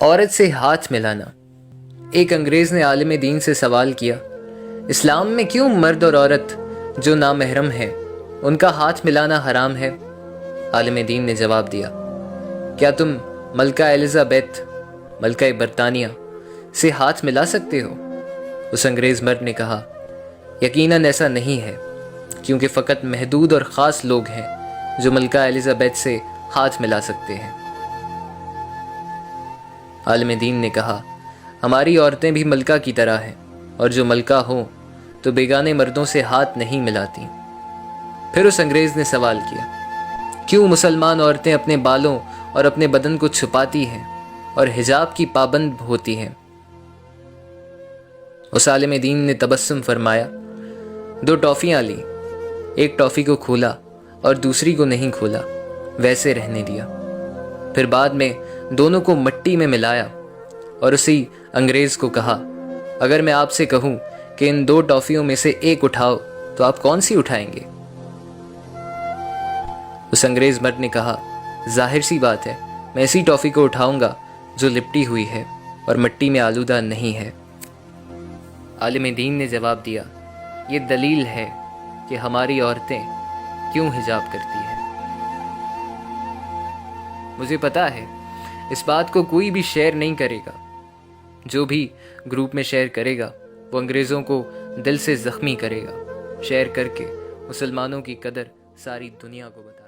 عورت سے ہاتھ ملانا۔ ایک انگریز نے عالم دین سے سوال کیا، اسلام میں کیوں مرد اور عورت جو نامحرم ہے ان کا ہاتھ ملانا حرام ہے؟ عالم دین نے جواب دیا، کیا تم ملکہ الزبیتھ ملکہ برطانیہ سے ہاتھ ملا سکتے ہو؟ اس انگریز مرد نے کہا، یقیناً ایسا نہیں ہے، کیونکہ فقط محدود اور خاص لوگ ہیں جو ملکہ الزبیتھ سے ہاتھ ملا سکتے ہیں۔ عالم دین نے کہا، ہماری عورتیں بھی ملکہ کی طرح ہیں، اور جو ملکہ ہوں تو بیگانے مردوں سے ہاتھ نہیں ملاتی۔ پھر اس انگریز نے سوال کیا، کیوں مسلمان عورتیں اپنے بالوں اور اپنے بدن کو چھپاتی ہیں اور حجاب کی پابند ہوتی ہیں؟ اس عالم دین نے تبسم فرمایا، 2 ٹافیاں لیں، ایک ٹافی کو کھولا اور دوسری کو نہیں کھولا، ویسے رہنے دیا۔ پھر بعد میں دونوں کو مٹی میں ملایا اور اسی انگریز کو کہا، اگر میں آپ سے کہوں کہ ان 2 ٹافیوں میں سے ایک اٹھاؤ تو آپ کون سی اٹھائیں گے؟ اس انگریز مرد نے کہا، ظاہر سی بات ہے، میں اسی ٹافی کو اٹھاؤں گا جو لپٹی ہوئی ہے اور مٹی میں آلودہ نہیں ہے۔ عالم دین نے جواب دیا، یہ دلیل ہے کہ ہماری عورتیں کیوں حجاب کرتی ہیں۔ مجھے پتا ہے اس بات کو کوئی بھی شیئر نہیں کرے گا، جو بھی گروپ میں شیئر کرے گا وہ انگریزوں کو دل سے زخمی کرے گا، شیئر کر کے مسلمانوں کی قدر ساری دنیا کو بتا